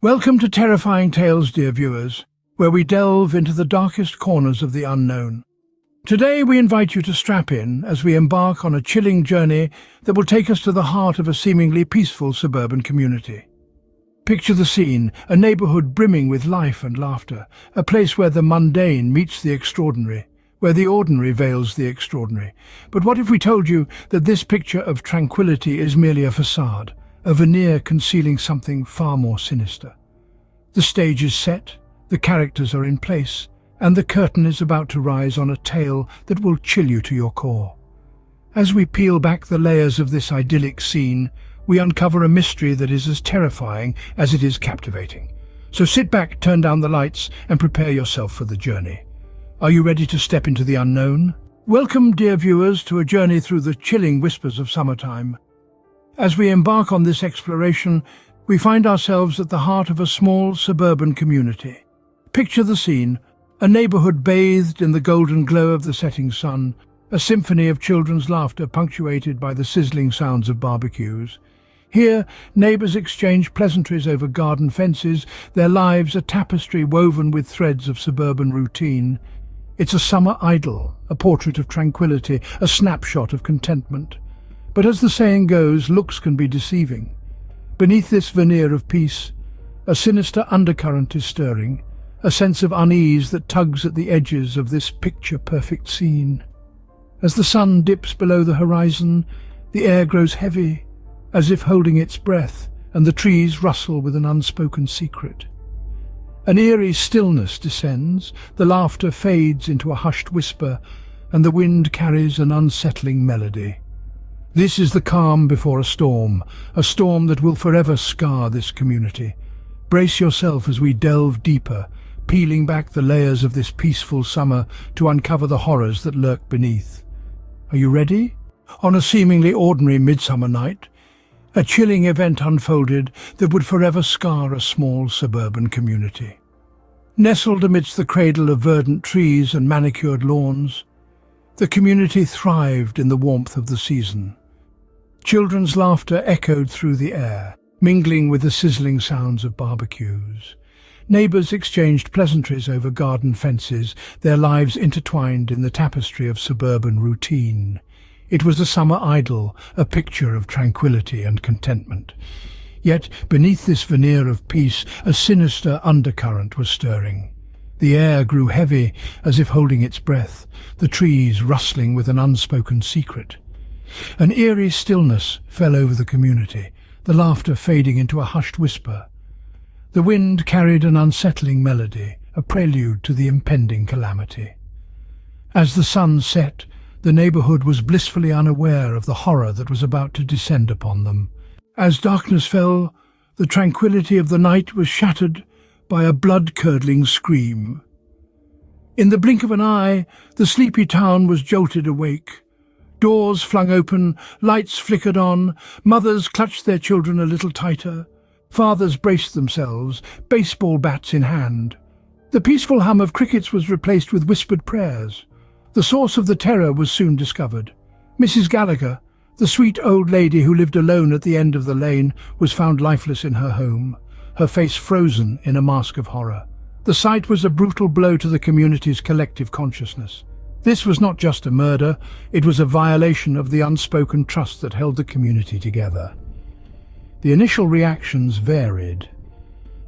Welcome to Terrifying Tales, dear viewers, where we delve into the darkest corners of the unknown. Today we invite you to strap in as we embark on a chilling journey that will take us to the heart of a seemingly peaceful suburban community. Picture the scene, a neighborhood brimming with life and laughter, a place where the mundane meets the extraordinary, where the ordinary veils the extraordinary. But what if we told you that this picture of tranquility is merely a facade, a veneer concealing something far more sinister? The stage is set, the characters are in place, and the curtain is about to rise on a tale that will chill you to your core. As we peel back the layers of this idyllic scene, we uncover a mystery that is as terrifying as it is captivating. So sit back, turn down the lights, and prepare yourself for the journey. Are you ready to step into the unknown? Welcome, dear viewers, to a journey through the chilling whispers of summertime. As we embark on this exploration, we find ourselves at the heart of a small suburban community. Picture the scene, a neighborhood bathed in the golden glow of the setting sun, a symphony of children's laughter punctuated by the sizzling sounds of barbecues. Here, neighbors exchange pleasantries over garden fences, their lives a tapestry woven with threads of suburban routine. It's a summer idyll, a portrait of tranquility, a snapshot of contentment. But as the saying goes, looks can be deceiving. Beneath this veneer of peace, a sinister undercurrent is stirring, a sense of unease that tugs at the edges of this picture-perfect scene. As the sun dips below the horizon, the air grows heavy, as if holding its breath, and the trees rustle with an unspoken secret. An eerie stillness descends, the laughter fades into a hushed whisper, and the wind carries an unsettling melody. This is the calm before a storm that will forever scar this community. Brace yourself as we delve deeper, peeling back the layers of this peaceful summer to uncover the horrors that lurk beneath. Are you ready? On a seemingly ordinary midsummer night, a chilling event unfolded that would forever scar a small suburban community. Nestled amidst the cradle of verdant trees and manicured lawns, the community thrived in the warmth of the season. Children's laughter echoed through the air, mingling with the sizzling sounds of barbecues. Neighbors exchanged pleasantries over garden fences, their lives intertwined in the tapestry of suburban routine. It was a summer idyll, a picture of tranquility and contentment. Yet, beneath this veneer of peace, a sinister undercurrent was stirring. The air grew heavy, as if holding its breath, the trees rustling with an unspoken secret. An eerie stillness fell over the community, the laughter fading into a hushed whisper. The wind carried an unsettling melody, a prelude to the impending calamity. As the sun set, the neighborhood was blissfully unaware of the horror that was about to descend upon them. As darkness fell, the tranquility of the night was shattered by a blood-curdling scream. In the blink of an eye, the sleepy town was jolted awake. Doors flung open, lights flickered on, mothers clutched their children a little tighter. Fathers braced themselves, baseball bats in hand. The peaceful hum of crickets was replaced with whispered prayers. The source of the terror was soon discovered. Mrs. Gallagher, the sweet old lady who lived alone at the end of the lane, was found lifeless in her home, her face frozen in a mask of horror. The sight was a brutal blow to the community's collective consciousness. This was not just a murder, it was a violation of the unspoken trust that held the community together. The initial reactions varied.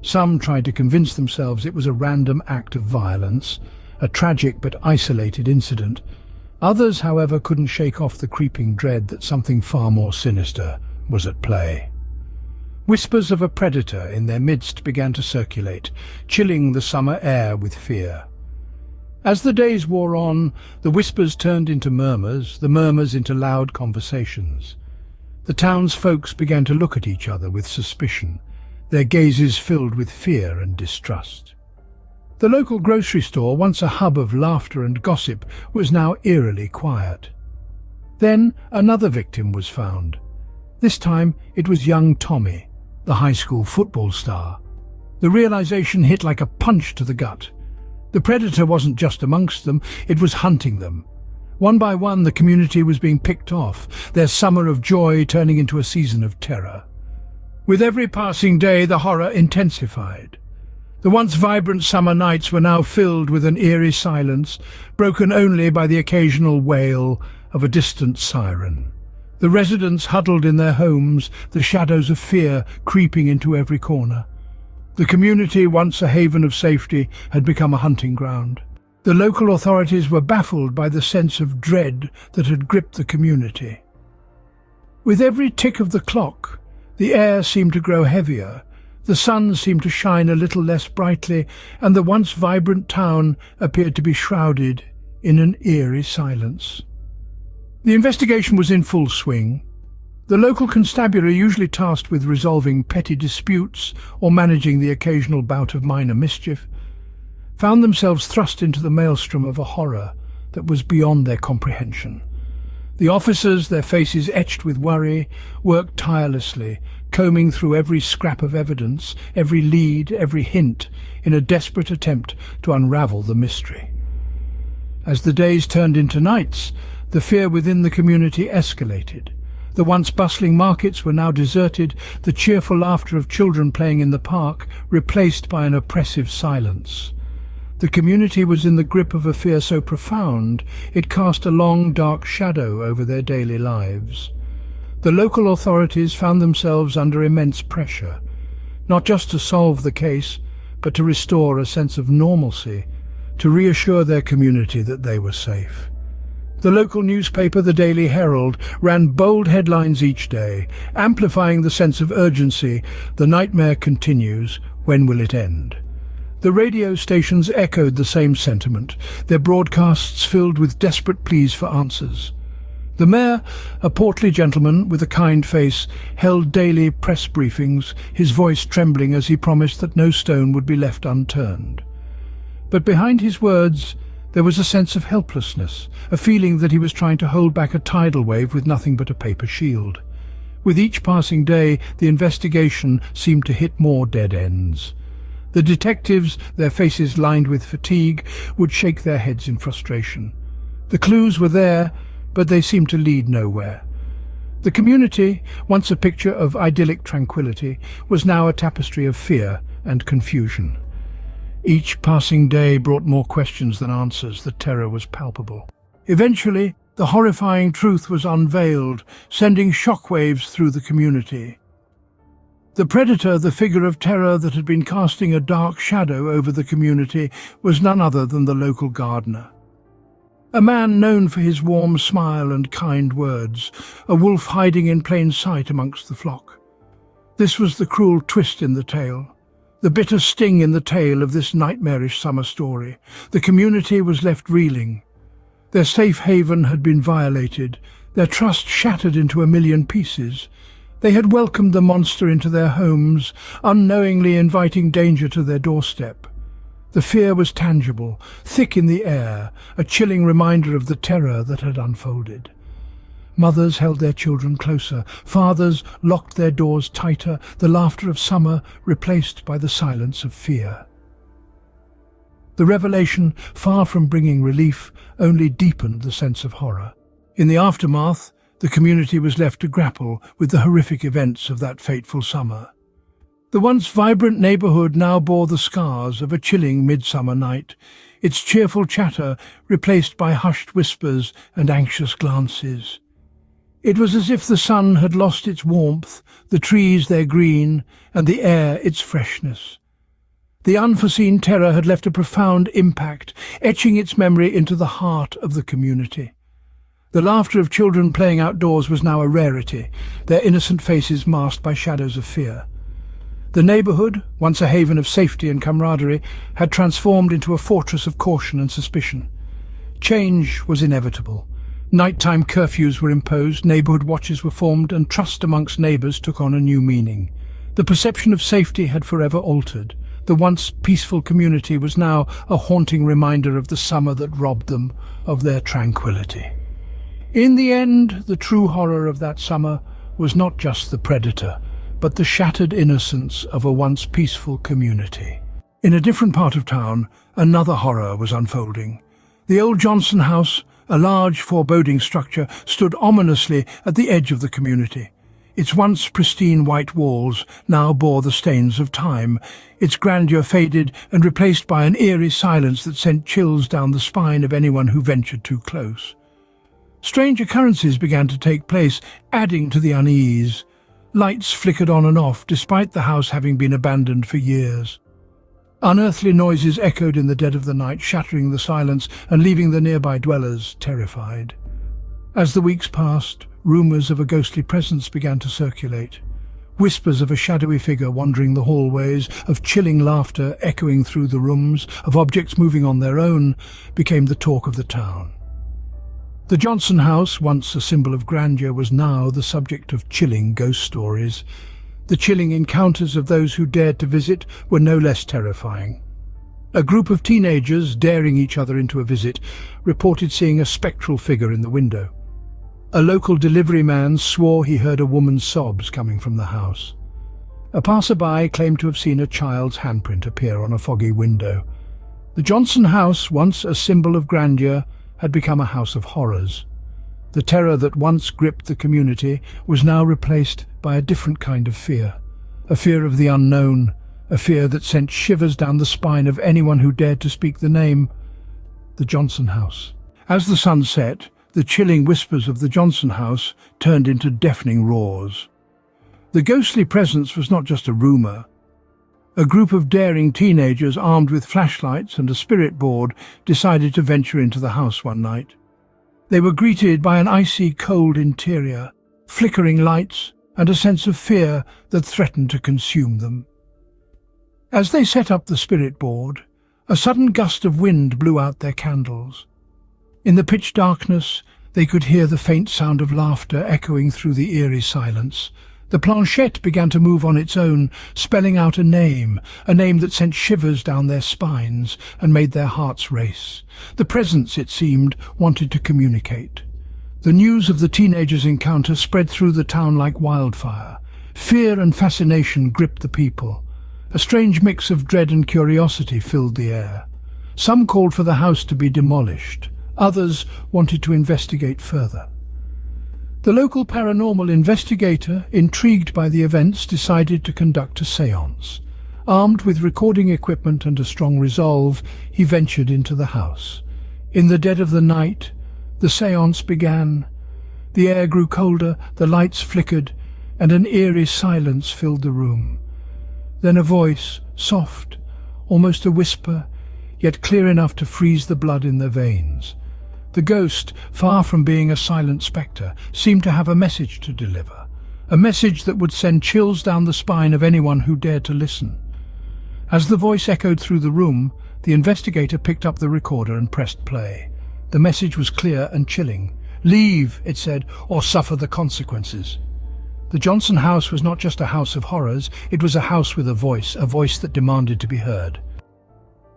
Some tried to convince themselves it was a random act of violence, a tragic but isolated incident. Others, however, couldn't shake off the creeping dread that something far more sinister was at play. Whispers of a predator in their midst began to circulate, chilling the summer air with fear. As the days wore on, the whispers turned into murmurs, the murmurs into loud conversations. The town's folks began to look at each other with suspicion, their gazes filled with fear and distrust. The local grocery store, once a hub of laughter and gossip, was now eerily quiet. Then another victim was found. This time it was young Tommy, the high school football star. The realization hit like a punch to the gut. The predator wasn't just amongst them, it was hunting them. One by one, the community was being picked off, their summer of joy turning into a season of terror. With every passing day, the horror intensified. The once vibrant summer nights were now filled with an eerie silence, broken only by the occasional wail of a distant siren. The residents huddled in their homes, the shadows of fear creeping into every corner. The community, once a haven of safety, had become a hunting ground. The local authorities were baffled by the sense of dread that had gripped the community. With every tick of the clock, the air seemed to grow heavier, the sun seemed to shine a little less brightly, and the once vibrant town appeared to be shrouded in an eerie silence. The investigation was in full swing. The local constabulary, usually tasked with resolving petty disputes or managing the occasional bout of minor mischief, found themselves thrust into the maelstrom of a horror that was beyond their comprehension. The officers, their faces etched with worry, worked tirelessly, combing through every scrap of evidence, every lead, every hint, in a desperate attempt to unravel the mystery. As the days turned into nights, the fear within the community escalated. The once bustling markets were now deserted, the cheerful laughter of children playing in the park replaced by an oppressive silence. The community was in the grip of a fear so profound it cast a long, dark shadow over their daily lives. The local authorities found themselves under immense pressure, not just to solve the case, but to restore a sense of normalcy, to reassure their community that they were safe. The local newspaper, the Daily Herald, ran bold headlines each day, amplifying the sense of urgency. The nightmare continues. When will it end? The radio stations echoed the same sentiment, their broadcasts filled with desperate pleas for answers. The mayor, a portly gentleman with a kind face, held daily press briefings, his voice trembling as he promised that no stone would be left unturned. But behind his words, there was a sense of helplessness, a feeling that he was trying to hold back a tidal wave with nothing but a paper shield. With each passing day, the investigation seemed to hit more dead ends. The detectives, their faces lined with fatigue, would shake their heads in frustration. The clues were there, but they seemed to lead nowhere. The community, once a picture of idyllic tranquility, was now a tapestry of fear and confusion. Each passing day brought more questions than answers. The terror was palpable. Eventually, the horrifying truth was unveiled, sending shockwaves through the community. The predator, the figure of terror that had been casting a dark shadow over the community, was none other than the local gardener. A man known for his warm smile and kind words, a wolf hiding in plain sight amongst the flock. This was the cruel twist in the tale, the bitter sting in the tale of this nightmarish summer story. The community was left reeling. Their safe haven had been violated, their trust shattered into a million pieces. They had welcomed the monster into their homes, unknowingly inviting danger to their doorstep. The fear was tangible, thick in the air, a chilling reminder of the terror that had unfolded. Mothers held their children closer, fathers locked their doors tighter, the laughter of summer replaced by the silence of fear. The revelation, far from bringing relief, only deepened the sense of horror. In the aftermath, the community was left to grapple with the horrific events of that fateful summer. The once vibrant neighborhood now bore the scars of a chilling midsummer night, its cheerful chatter replaced by hushed whispers and anxious glances. It was as if the sun had lost its warmth, the trees their green, and the air its freshness. The unforeseen terror had left a profound impact, etching its memory into the heart of the community. The laughter of children playing outdoors was now a rarity, their innocent faces masked by shadows of fear. The neighborhood, once a haven of safety and camaraderie, had transformed into a fortress of caution and suspicion. Change was inevitable. Nighttime curfews were imposed, neighborhood watches were formed, and trust amongst neighbors took on a new meaning. The perception of safety had forever altered. The once peaceful community was now a haunting reminder of the summer that robbed them of their tranquility. In the end, the true horror of that summer was not just the predator, but the shattered innocence of a once peaceful community. In a different part of town, another horror was unfolding. The old Johnson house, a large, foreboding structure, stood ominously at the edge of the community. Its once pristine white walls now bore the stains of time, its grandeur faded and replaced by an eerie silence that sent chills down the spine of anyone who ventured too close. Strange occurrences began to take place, adding to the unease. Lights flickered on and off, despite the house having been abandoned for years. Unearthly noises echoed in the dead of the night, shattering the silence and leaving the nearby dwellers terrified. As the weeks passed, rumours of a ghostly presence began to circulate. Whispers of a shadowy figure wandering the hallways, of chilling laughter echoing through the rooms, of objects moving on their own, became the talk of the town. The Johnson house, once a symbol of grandeur, was now the subject of chilling ghost stories. The chilling encounters of those who dared to visit were no less terrifying. A group of teenagers, daring each other into a visit, reported seeing a spectral figure in the window. A local delivery man swore he heard a woman's sobs coming from the house. A passerby claimed to have seen a child's handprint appear on a foggy window. The Johnson house, once a symbol of grandeur, had become a house of horrors. The terror that once gripped the community was now replaced by a different kind of fear. A fear of the unknown, a fear that sent shivers down the spine of anyone who dared to speak the name. The Johnson house. As the sun set, the chilling whispers of the Johnson house turned into deafening roars. The ghostly presence was not just a rumour. A group of daring teenagers armed with flashlights and a spirit board decided to venture into the house one night. They were greeted by an icy cold interior, flickering lights, and a sense of fear that threatened to consume them. As they set up the spirit board, a sudden gust of wind blew out their candles. In the pitch darkness, they could hear the faint sound of laughter echoing through the eerie silence. The planchette began to move on its own, spelling out a name that sent shivers down their spines and made their hearts race. The presence, it seemed, wanted to communicate. The news of the teenagers' encounter spread through the town like wildfire. Fear and fascination gripped the people. A strange mix of dread and curiosity filled the air. Some called for the house to be demolished. Others wanted to investigate further. The local paranormal investigator, intrigued by the events, decided to conduct a séance. Armed with recording equipment and a strong resolve, he ventured into the house. In the dead of the night, the séance began. The air grew colder, the lights flickered, and an eerie silence filled the room. Then a voice, soft, almost a whisper, yet clear enough to freeze the blood in their veins. The ghost, far from being a silent spectre, seemed to have a message to deliver, a message that would send chills down the spine of anyone who dared to listen. As the voice echoed through the room, the investigator picked up the recorder and pressed play. The message was clear and chilling. "Leave," it said, "or suffer the consequences." The Johnson house was not just a house of horrors, it was a house with a voice that demanded to be heard.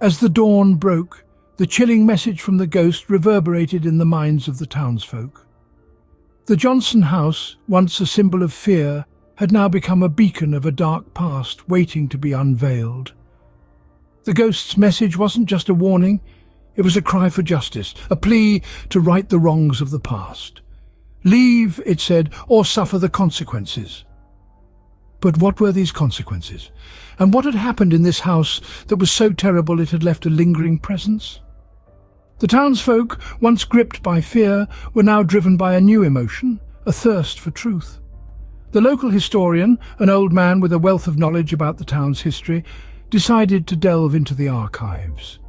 As the dawn broke, the chilling message from the ghost reverberated in the minds of the townsfolk. The Johnson house, once a symbol of fear, had now become a beacon of a dark past waiting to be unveiled. The ghost's message wasn't just a warning, it was a cry for justice, a plea to right the wrongs of the past. "Leave," it said, "or suffer the consequences." But what were these consequences? And what had happened in this house that was so terrible it had left a lingering presence? The townsfolk, once gripped by fear, were now driven by a new emotion, a thirst for truth. The local historian, an old man with a wealth of knowledge about the town's history, decided to delve into the archives.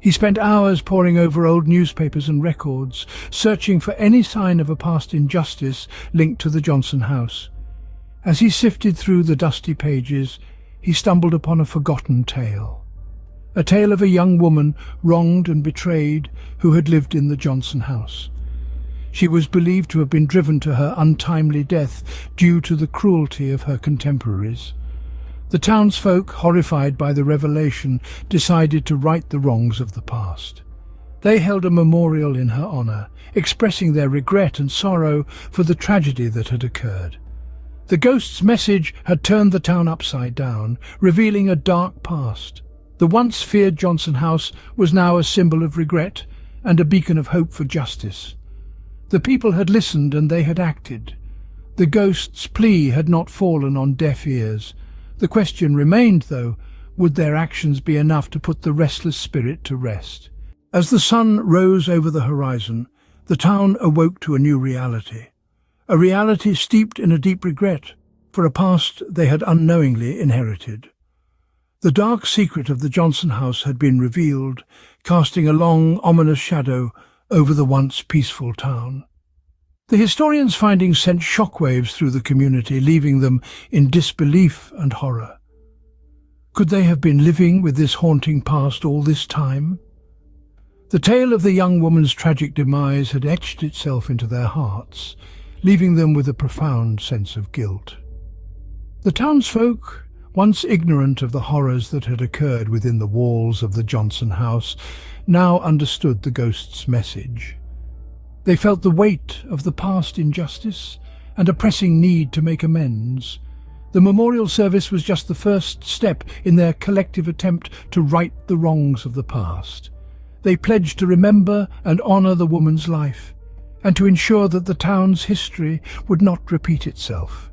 He spent hours poring over old newspapers and records, searching for any sign of a past injustice linked to the Johnson house. As he sifted through the dusty pages, he stumbled upon a forgotten tale. A tale of a young woman wronged and betrayed who had lived in the Johnson house. She was believed to have been driven to her untimely death due to the cruelty of her contemporaries. The townsfolk, horrified by the revelation, decided to right the wrongs of the past. They held a memorial in her honour, expressing their regret and sorrow for the tragedy that had occurred. The ghost's message had turned the town upside down, revealing a dark past. The once feared Johnson house was now a symbol of regret and a beacon of hope for justice. The people had listened and they had acted. The ghost's plea had not fallen on deaf ears. The question remained, though, would their actions be enough to put the restless spirit to rest? As the sun rose over the horizon, the town awoke to a new reality. A reality steeped in a deep regret for a past they had unknowingly inherited. The dark secret of the Johnson house had been revealed, casting a long, ominous shadow over the once peaceful town. The historian's findings sent shockwaves through the community, leaving them in disbelief and horror. Could they have been living with this haunting past all this time? The tale of the young woman's tragic demise had etched itself into their hearts, leaving them with a profound sense of guilt. The townsfolk, once ignorant of the horrors that had occurred within the walls of the Johnson house, now understood the ghost's message. They felt the weight of the past injustice and a pressing need to make amends. The memorial service was just the first step in their collective attempt to right the wrongs of the past. They pledged to remember and honour the woman's life, and to ensure that the town's history would not repeat itself.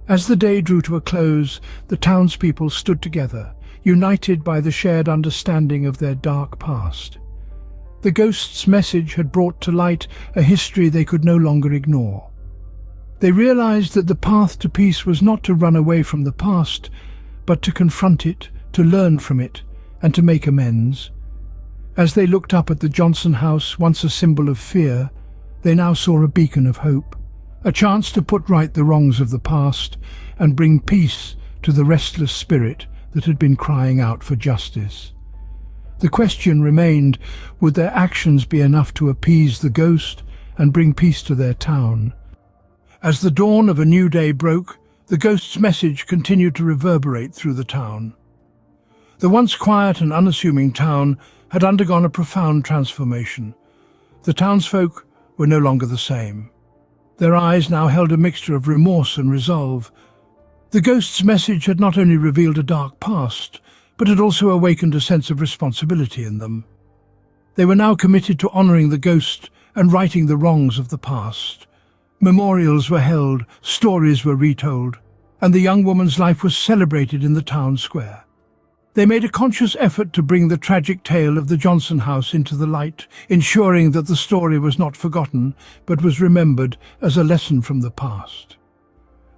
As the day drew to a close, the townspeople stood together, united by the shared understanding of their dark past. The ghost's message had brought to light a history they could no longer ignore. They realized that the path to peace was not to run away from the past, but to confront it, to learn from it, and to make amends. As they looked up at the Johnson house, once a symbol of fear, they now saw a beacon of hope, a chance to put right the wrongs of the past and bring peace to the restless spirit that had been crying out for justice. The question remained, would their actions be enough to appease the ghost and bring peace to their town? As the dawn of a new day broke, the ghost's message continued to reverberate through the town. The once quiet and unassuming town had undergone a profound transformation. The townsfolk were no longer the same. Their eyes now held a mixture of remorse and resolve. The ghost's message had not only revealed a dark past, but had also awakened a sense of responsibility in them. They were now committed to honouring the ghost and righting the wrongs of the past. Memorials were held, stories were retold, and the young woman's life was celebrated in the town square. They made a conscious effort to bring the tragic tale of the Johnson house into the light, ensuring that the story was not forgotten, but was remembered as a lesson from the past.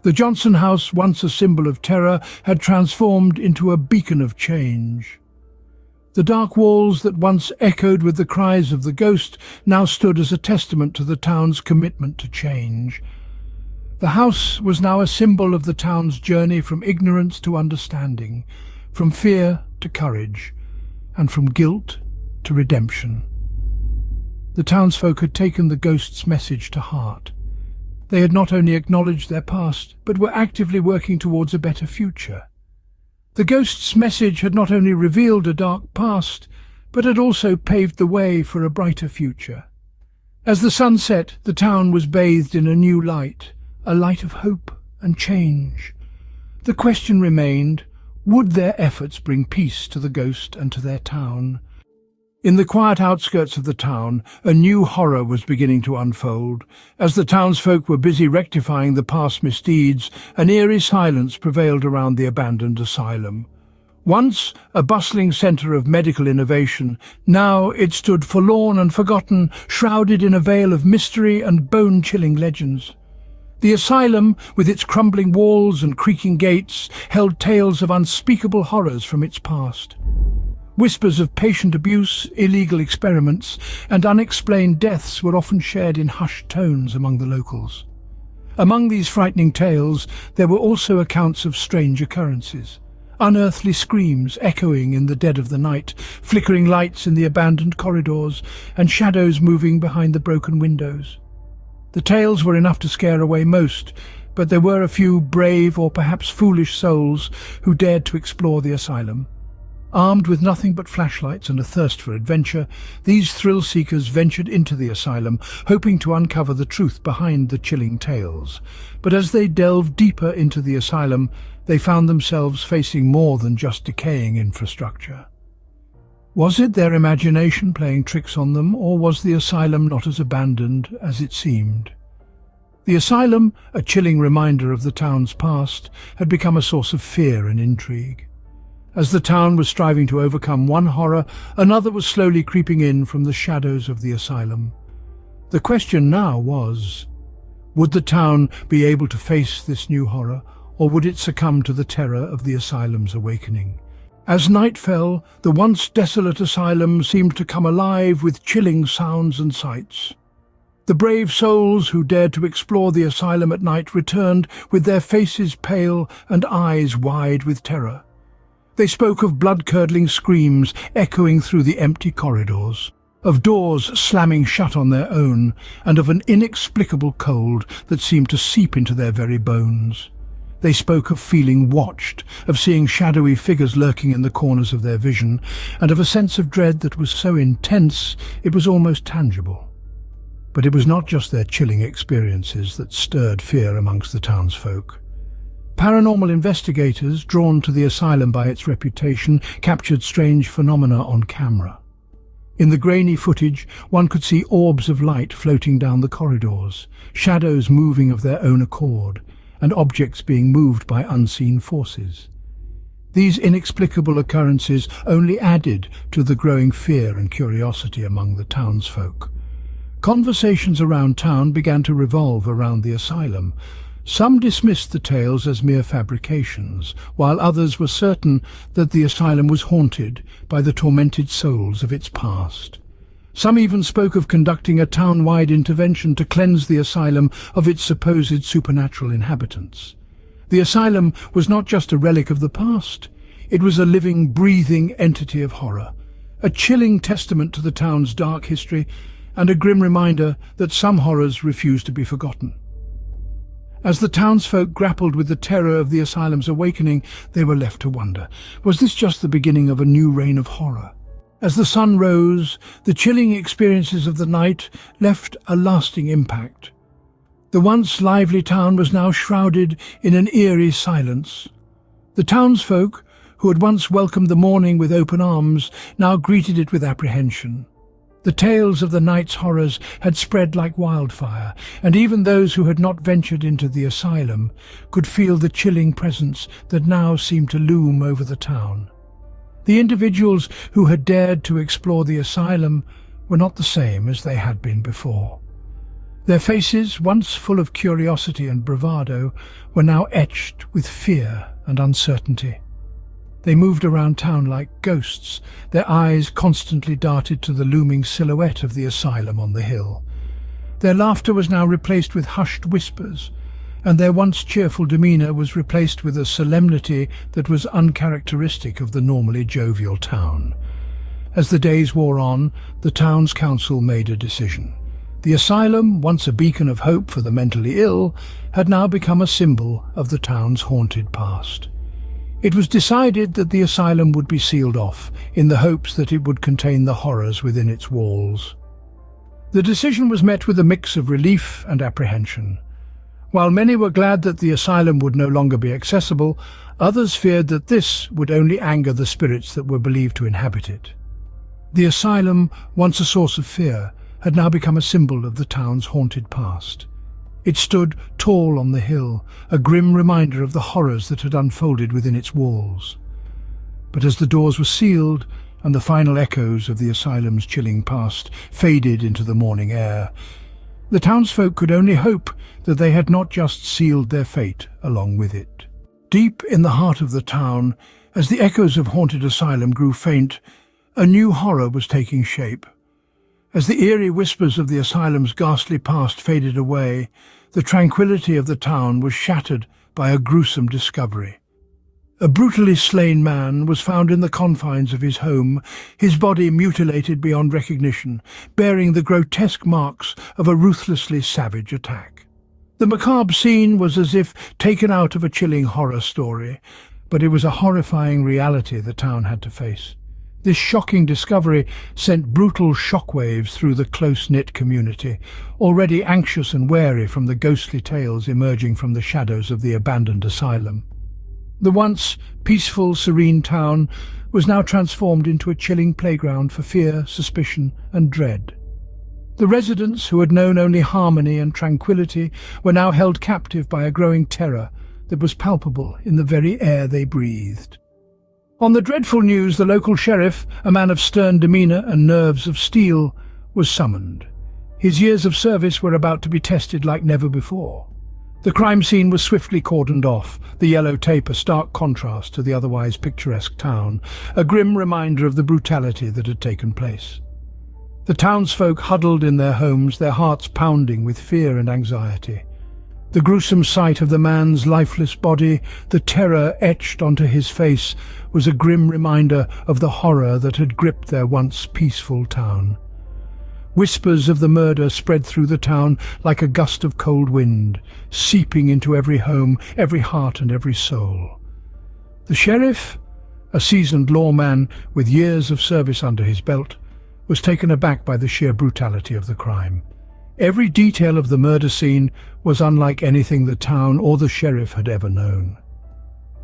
The Johnson house, once a symbol of terror, had transformed into a beacon of change. The dark walls that once echoed with the cries of the ghost now stood as a testament to the town's commitment to change. The house was now a symbol of the town's journey from ignorance to understanding, from fear to courage, and from guilt to redemption. The townsfolk had taken the ghost's message to heart. They had not only acknowledged their past, but were actively working towards a better future. The ghost's message had not only revealed a dark past, but had also paved the way for a brighter future. As the sun set, the town was bathed in a new light, a light of hope and change. The question remained, would their efforts bring peace to the ghost and to their town? In the quiet outskirts of the town, a new horror was beginning to unfold. As the townsfolk were busy rectifying the past misdeeds, an eerie silence prevailed around the abandoned asylum. Once a bustling centre of medical innovation, now it stood forlorn and forgotten, shrouded in a veil of mystery and bone-chilling legends. The asylum, with its crumbling walls and creaking gates, held tales of unspeakable horrors from its past. Whispers of patient abuse, illegal experiments, and unexplained deaths were often shared in hushed tones among the locals. Among these frightening tales, there were also accounts of strange occurrences. Unearthly screams echoing in the dead of the night, flickering lights in the abandoned corridors, and shadows moving behind the broken windows. The tales were enough to scare away most, but there were a few brave or perhaps foolish souls who dared to explore the asylum. Armed with nothing but flashlights and a thirst for adventure, these thrill-seekers ventured into the asylum, hoping to uncover the truth behind the chilling tales. But as they delved deeper into the asylum, they found themselves facing more than just decaying infrastructure. Was it their imagination playing tricks on them, or was the asylum not as abandoned as it seemed? The asylum, a chilling reminder of the town's past, had become a source of fear and intrigue. As the town was striving to overcome one horror, another was slowly creeping in from the shadows of the asylum. The question now was, would the town be able to face this new horror, or would it succumb to the terror of the asylum's awakening? As night fell, the once desolate asylum seemed to come alive with chilling sounds and sights. The brave souls who dared to explore the asylum at night returned with their faces pale and eyes wide with terror. They spoke of blood-curdling screams echoing through the empty corridors, of doors slamming shut on their own, and of an inexplicable cold that seemed to seep into their very bones. They spoke of feeling watched, of seeing shadowy figures lurking in the corners of their vision, and of a sense of dread that was so intense it was almost tangible. But it was not just their chilling experiences that stirred fear amongst the townsfolk. Paranormal investigators, drawn to the asylum by its reputation, captured strange phenomena on camera. In the grainy footage, one could see orbs of light floating down the corridors, shadows moving of their own accord, and objects being moved by unseen forces. These inexplicable occurrences only added to the growing fear and curiosity among the townsfolk. Conversations around town began to revolve around the asylum. Some dismissed the tales as mere fabrications, while others were certain that the asylum was haunted by the tormented souls of its past. Some even spoke of conducting a town-wide intervention to cleanse the asylum of its supposed supernatural inhabitants. The asylum was not just a relic of the past, it was a living, breathing entity of horror, a chilling testament to the town's dark history, and a grim reminder that some horrors refuse to be forgotten. As the townsfolk grappled with the terror of the asylum's awakening, they were left to wonder, was this just the beginning of a new reign of horror? As the sun rose, the chilling experiences of the night left a lasting impact. The once lively town was now shrouded in an eerie silence. The townsfolk, who had once welcomed the morning with open arms, now greeted it with apprehension. The tales of the night's horrors had spread like wildfire, and even those who had not ventured into the asylum could feel the chilling presence that now seemed to loom over the town. The individuals who had dared to explore the asylum were not the same as they had been before. Their faces, once full of curiosity and bravado, were now etched with fear and uncertainty. They moved around town like ghosts, their eyes constantly darted to the looming silhouette of the asylum on the hill. Their laughter was now replaced with hushed whispers, and their once cheerful demeanour was replaced with a solemnity that was uncharacteristic of the normally jovial town. As the days wore on, the town's council made a decision. The asylum, once a beacon of hope for the mentally ill, had now become a symbol of the town's haunted past. It was decided that the asylum would be sealed off, in the hopes that it would contain the horrors within its walls. The decision was met with a mix of relief and apprehension. While many were glad that the asylum would no longer be accessible, others feared that this would only anger the spirits that were believed to inhabit it. The asylum, once a source of fear, had now become a symbol of the town's haunted past. It stood tall on the hill, a grim reminder of the horrors that had unfolded within its walls. But as the doors were sealed and the final echoes of the asylum's chilling past faded into the morning air, the townsfolk could only hope that they had not just sealed their fate along with it. Deep in the heart of the town, as the echoes of haunted asylum grew faint, a new horror was taking shape. As the eerie whispers of the asylum's ghastly past faded away, the tranquility of the town was shattered by a gruesome discovery. A brutally slain man was found in the confines of his home, his body mutilated beyond recognition, bearing the grotesque marks of a ruthlessly savage attack. The macabre scene was as if taken out of a chilling horror story, but it was a horrifying reality the town had to face. This shocking discovery sent brutal shockwaves through the close-knit community, already anxious and wary from the ghostly tales emerging from the shadows of the abandoned asylum. The once peaceful, serene town was now transformed into a chilling playground for fear, suspicion, and dread. The residents, who had known only harmony and tranquility, were now held captive by a growing terror that was palpable in the very air they breathed. On the dreadful news, the local sheriff, a man of stern demeanour and nerves of steel, was summoned. His years of service were about to be tested like never before. The crime scene was swiftly cordoned off, the yellow tape a stark contrast to the otherwise picturesque town, a grim reminder of the brutality that had taken place. The townsfolk huddled in their homes, their hearts pounding with fear and anxiety. The gruesome sight of the man's lifeless body, the terror etched onto his face, was a grim reminder of the horror that had gripped their once peaceful town. Whispers of the murder spread through the town like a gust of cold wind, seeping into every home, every heart and every soul. The sheriff, a seasoned lawman with years of service under his belt, was taken aback by the sheer brutality of the crime. Every detail of the murder scene was unlike anything the town or the sheriff had ever known.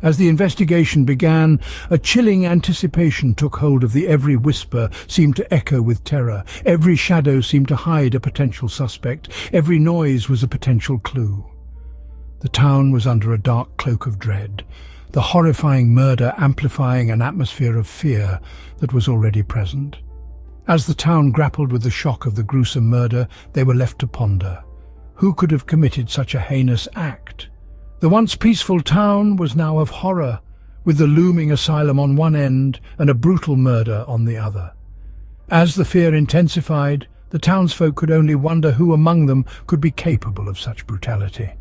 As the investigation began, a chilling anticipation took hold of every whisper seemed to echo with terror, every shadow seemed to hide a potential suspect, every noise was a potential clue. The town was under a dark cloak of dread, the horrifying murder amplifying an atmosphere of fear that was already present. As the town grappled with the shock of the gruesome murder, they were left to ponder. Who could have committed such a heinous act? The once peaceful town was now of horror, with the looming asylum on one end and a brutal murder on the other. As the fear intensified, the townsfolk could only wonder who among them could be capable of such brutality.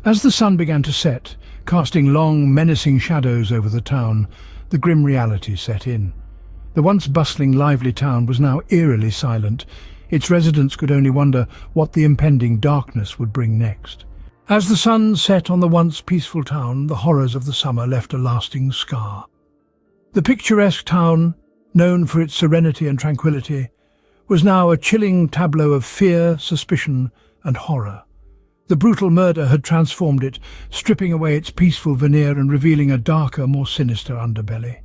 As the sun began to set, casting long, menacing shadows over the town, the grim reality set in. The once bustling, lively town was now eerily silent. Its residents could only wonder what the impending darkness would bring next. As the sun set on the once peaceful town, the horrors of the summer left a lasting scar. The picturesque town, known for its serenity and tranquility, was now a chilling tableau of fear, suspicion, and horror. The brutal murder had transformed it, stripping away its peaceful veneer and revealing a darker, more sinister underbelly.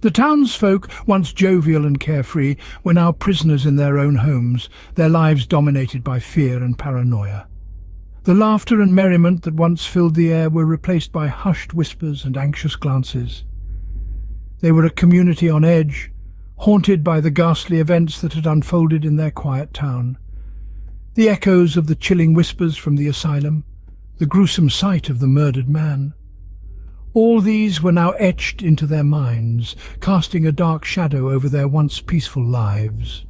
The townsfolk, once jovial and carefree, were now prisoners in their own homes, their lives dominated by fear and paranoia. The laughter and merriment that once filled the air were replaced by hushed whispers and anxious glances. They were a community on edge, haunted by the ghastly events that had unfolded in their quiet town. The echoes of the chilling whispers from the asylum, the gruesome sight of the murdered man. All these were now etched into their minds, casting a dark shadow over their once peaceful lives.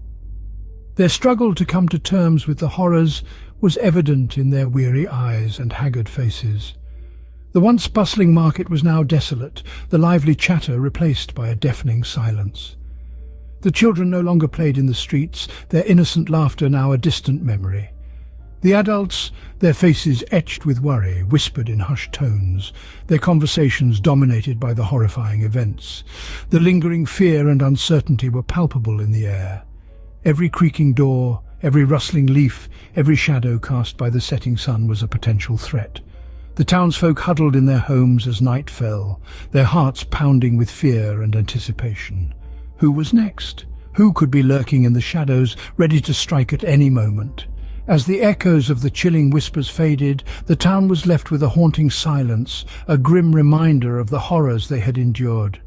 Their struggle to come to terms with the horrors was evident in their weary eyes and haggard faces. The once bustling market was now desolate, the lively chatter replaced by a deafening silence. The children no longer played in the streets, their innocent laughter now a distant memory. The adults, their faces etched with worry, whispered in hushed tones, their conversations dominated by the horrifying events. The lingering fear and uncertainty were palpable in the air. Every creaking door, every rustling leaf, every shadow cast by the setting sun was a potential threat. The townsfolk huddled in their homes as night fell, their hearts pounding with fear and anticipation. Who was next? Who could be lurking in the shadows, ready to strike at any moment? As the echoes of the chilling whispers faded, the town was left with a haunting silence, a grim reminder of the horrors they had endured.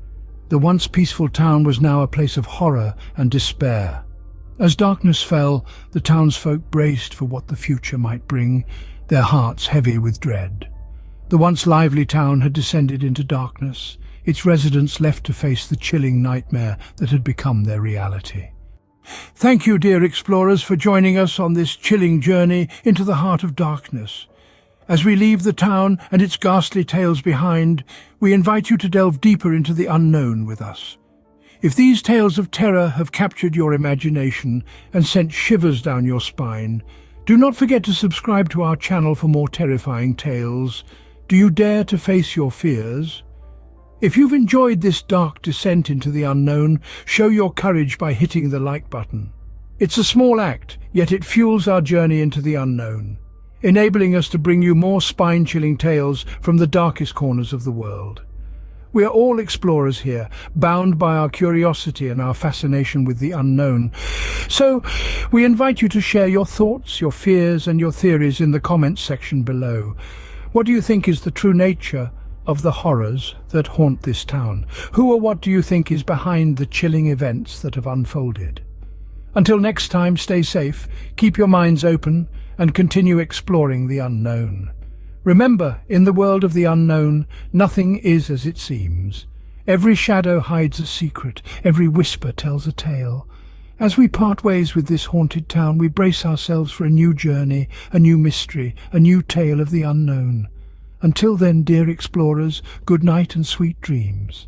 The once peaceful town was now a place of horror and despair. As darkness fell, the townsfolk braced for what the future might bring, their hearts heavy with dread. The once lively town had descended into darkness, its residents left to face the chilling nightmare that had become their reality. Thank you, dear explorers, for joining us on this chilling journey into the heart of darkness. As we leave the town and its ghastly tales behind, we invite you to delve deeper into the unknown with us. If these tales of terror have captured your imagination and sent shivers down your spine, do not forget to subscribe to our channel for more terrifying tales. Do you dare to face your fears? If you've enjoyed this dark descent into the unknown, show your courage by hitting the like button. It's a small act, yet it fuels our journey into the unknown, enabling us to bring you more spine-chilling tales from the darkest corners of the world. We are all explorers here, bound by our curiosity and our fascination with the unknown. So, we invite you to share your thoughts, your fears and your theories in the comments section below. What do you think is the true nature of the horrors that haunt this town? Who or what do you think is behind the chilling events that have unfolded? Until next time, stay safe, keep your minds open, and continue exploring the unknown. Remember, in the world of the unknown, nothing is as it seems. Every shadow hides a secret, every whisper tells a tale. As we part ways with this haunted town, we brace ourselves for a new journey, a new mystery, a new tale of the unknown. Until then, dear explorers, good night and sweet dreams.